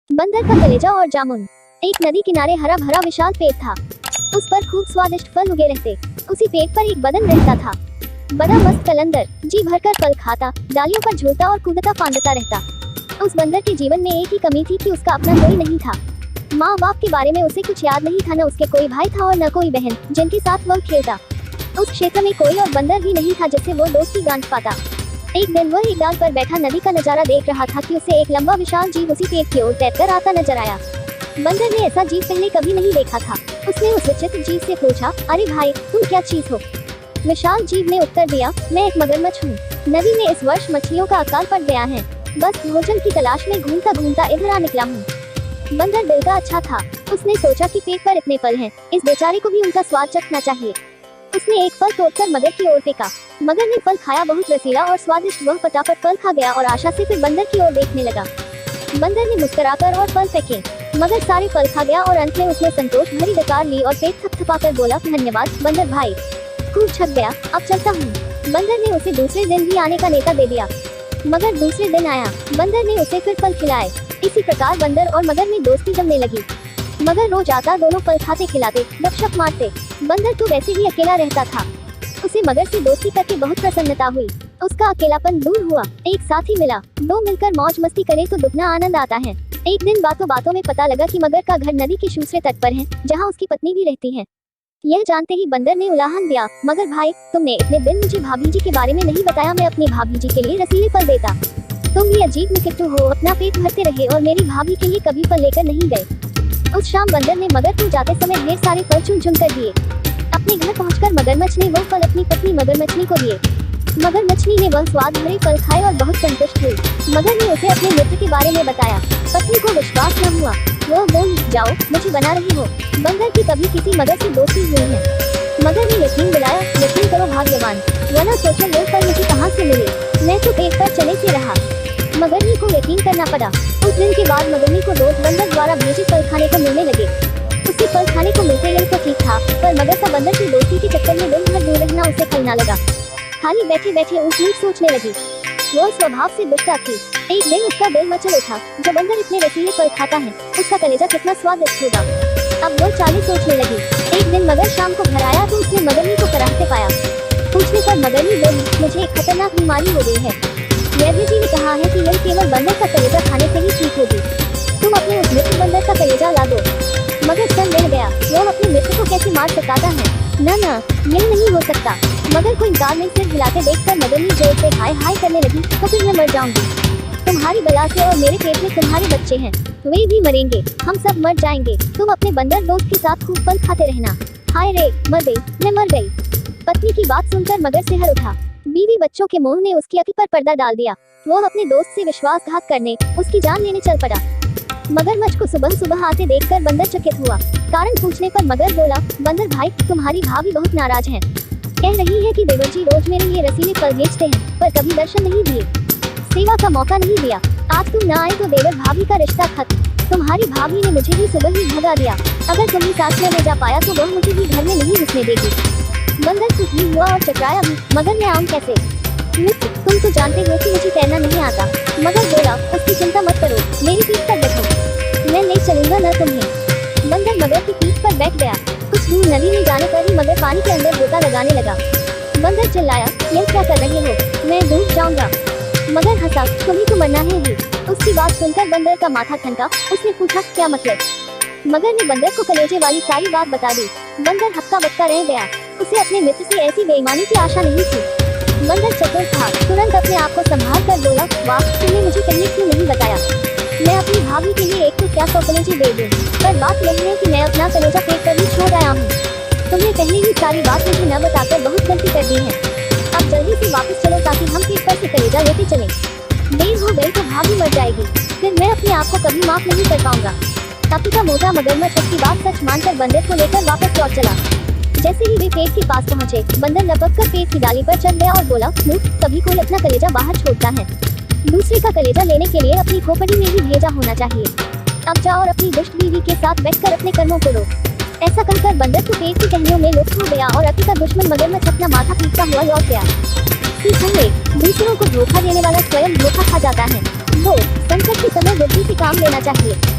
बंदर का कलेजा और जामुन। एक नदी किनारे हरा भरा विशाल पेड़ था। उस पर खूब स्वादिष्ट फल उगे रहते। उसी पेड़ पर एक बदन रहता था। बड़ा मस्त कलंदर जी भरकर फल खाता, डालियों पर झूलता और कूदता फांदता रहता। उस बंदर के जीवन में एक ही कमी थी कि उसका अपना कोई नहीं था। माँ बाप के बारे में उसे कुछ याद नहीं था, न उसके कोई भाई था और न कोई बहन जिनके साथ वह खेलता। उस क्षेत्र में कोई और बंदर भी नहीं था जिससे वो दोस्ती गांठ पाता। एक दिन वह एक डाल पर बैठा नदी का नजारा देख रहा था कि उसे एक लंबा विशाल जीव उसी पेड़ की ओर तैरकर आता नजर आया। बंदर ने ऐसा जीव पहले कभी नहीं देखा था। उसने उस विचित्र जीव से पूछा, अरे भाई, तुम क्या चीज हो? विशाल जीव ने उत्तर दिया, मैं एक मगरमच्छ हूँ। नदी में इस वर्ष मछलियों का अकाल पड़ गया है, बस भोजन की तलाश में घूमता घूमता इधर आ निकला हूँ। बंदर दिल का अच्छा था। उसने सोचा कि पेड़ पर इतने फल हैं, इस बेचारे को भी उनका स्वाद चखना चाहिए। उसने एक फल तोड़कर मगर की ओर फेंका। मगर ने फल खाया, बहुत रसीला और स्वादिष्ट। वह फटाफट फल खा गया और आशा से फिर बंदर की ओर देखने लगा। बंदर ने मुस्कुराकर और फल फेंके। मगर सारे फल खा गया और अंत में उसने संतोष भरी डकार ली और पेट थपथपाकर बोला, धन्यवाद बंदर भाई, खूब छक गया, अब चलता हूँ। बंदर ने उसे दूसरे दिन भी आने का नेता दे दिया। मगर दूसरे दिन आया। बंदर ने उसे फिर फल खिलाए। इसी प्रकार बंदर और मगर में दोस्ती जमने लगी। मगर रोज आता, दोनों फल खाते खिलाते गपशप मारते। बंदर तो वैसे ही अकेला रहता था। उसे मगर से दोस्ती करके बहुत प्रसन्नता हुई। उसका अकेलापन दूर हुआ, एक साथी मिला। दो मिलकर मौज मस्ती करे तो दुगना आनंद आता है। एक दिन बातों बातों में पता लगा कि मगर का घर नदी के दूसरे तट पर है, जहाँ उसकी पत्नी भी रहती है। यह जानते ही बंदर ने उलाहन दिया, मगर भाई, तुमने इतने दिन मुझे भाभी जी के बारे में नहीं बताया। मैं अपनी भाभी जी के लिए रसीले फल देता, तुम भी अजीब निकट्टू हो, अपना पेट भरते रहे और मेरी भाभी के लिए कभी फल लेकर नहीं गए। उस शाम बंदर ने मगर को जाते समय ढेर सारे फल चुन चुन कर दिए। अपने घर पहुंचकर मगरमच्छ ने वो फल अपनी पत्नी मगरमच्छनी को दिए। मगरमच्छनी ने वह स्वाद भरे फल खाए और बहुत संतुष्ट हुई। मगर ने उसे अपने मित्र के बारे में बताया। पत्नी को विश्वास न हुआ। वह बोली, जाओ, मुझे बना रही हो। बंदर की कभी किसी मगर से दोस्ती हुई है? मगर ने यकीन दिलाया, यकीन करो भाग्यवान, वरना सोचो वो फल मुझे कहाँ से मिले, मैं तो पेट पर चले से रहा। मगरनी को यकीन करना पड़ा। उस दिन के बाद मगरनी को रोज बंदर द्वारा भेजे फल खाने को मिलने लगे। उसे फल खाने को मिलते गए तो ठीक था, पर मगर का बंदर की दोस्ती के चक्कर में दिन भर दूर रहना उसे खलना लगा। खाली बैठे बैठे ऊँट नीच सोचने लगी। वह स्वभाव से दुष्टा थी। एक दिन उसका दिल मचल उठा, जो बंदर इतने रसीले फल खाता है, उसका कलेजा कितना स्वादिष्ट होगा। अब वह चाली सोचने लगी। एक दिन मगर शाम को घर आया तो उसने मगरनी को कराहते पाया। पूछने पर मगरनी बोली, मुझे एक खतरनाक बीमारी हो गई है। वैद्य जी ने कहा है कि यह केवल बंदर का कलेजा खाने से ही ठीक होगी। तुम अपने उस मित्र बंदर का कलेजा ला दो। मगर सन रह गया, वह अपने मित्र को कैसे मार सकता है? ना, यह नहीं हो सकता। मगर को इनकार में सिर हिलाते देखकर मगरनी जोर से हाय हाय करने लगी, तो फिर मैं मर जाऊंगी। तुम्हारी बला से और मेरे पेट में तुम्हारे बच्चे हैं, वे भी मरेंगे, हम सब मर जाएंगे। तुम अपने बंदर दोस्त के साथ खूब फल खाते रहना। हाय रे, मर गई, मैं मर गई। पत्नी की बात सुनकर मगर से हर उठा। बीवी बच्चों के मोह ने उसकी अक्ल पर पर्दा डाल दिया। वह अपने दोस्त से विश्वासघात करने, उसकी जान लेने चल पड़ा। मगरमच्छ को सुबह सुबह आते देखकर बंदर चकित हुआ। कारण पूछने पर मगर बोला, बंदर भाई, तुम्हारी भाभी बहुत नाराज है। कह रही है कि देवर जी रोज मेरे लिए रसीले फल बेचते हैं, पर कभी दर्शन नहीं दिए, सेवा का मौका नहीं दिया। आज तुम ना आए तो देवर भाभी का रिश्ता खत्म। तुम्हारी भाभी ने मुझे भी सुबह ही भगा दिया। अगर तुम्हें साथ में ले जा पाया तो वह मुझे भी घर में नहीं घुसने देगी। बंदर कुछ भी हुआ और चकराया भी। मगर मैं आऊँ कैसे? मित्र, तुम तो जानते हो कि मुझे तैरना नहीं आता। मगर बोला, उसकी चिंता मत करो, मेरी पीठ पर बैठो, मैं ले चलूंगा न तुम्हें। बंदर मगर की पीठ पर बैठ गया। कुछ दूर नदी में जाने पर ही मगर पानी के अंदर गोता लगाने लगा। बंदर चिल्लाया, यह क्या कर रहे हो? मैं डूब जाऊंगा। मगर हंसा, तुम्हें तो मरना है ही। उसकी बात सुनकर बंदर का माथा ठनका। उसने पूछा, क्या मतलब? मगर ने बंदर को कलेजे वाली सारी बात बता दी। बंदर हक्का बक्का रह गया। उसे अपने मित्र से ऐसी बेईमानी की आशा नहीं थी। बंदर चतुर था, तुरंत अपने आप को संभाल कर बोला, वाह, तुमने मुझे पहले क्यों नहीं बताया? मैं अपनी भाभी के लिए एक तो क्या 100 कलेजे दे दूं, पर बात यही है कि मैं अपना कलेजा पेट पर ही छोड़ आया हूँ। तुमने पहले ही सारी बात मुझे न बताकर बहुत गलती कर दी है। अब जल्दी से वापस चलो ताकि हम पेट पर से कलेजा लेते चलें। देर हो गई तो भाभी मर जाएगी, फिर मैं अपने आप को कभी माफ नहीं कर पाऊंगा। तभी का मोटा मगरमच्छ उसकी बात सच मानकर बंदर को लेकर वापस लौट चला। जैसे ही वे पेड़ के पास पहुंचे, बंदर लपक कर पेड़ की डाली पर चढ़ गया और बोला, मूर्ख, कभी कोई अपना कलेजा बाहर छोड़ता है। दूसरे का कलेजा लेने के लिए अपनी खोपड़ी में ही भेजा होना चाहिए। अब जाओ और अपनी दुष्ट बीवी के साथ बैठकर अपने कर्मों को रो। ऐसा कहकर बंदर को पेड़ की टहनियों में लुप्त हो गया और अति का दुश्मन मगरमच्छ अपना माथा पीटता हुआ लौट गया। सीखेंगे, दूसरों को धोखा देने वाला स्वयं धोखा खा जाता है। 2. संकट के समय बुद्धि से काम लेना चाहिए।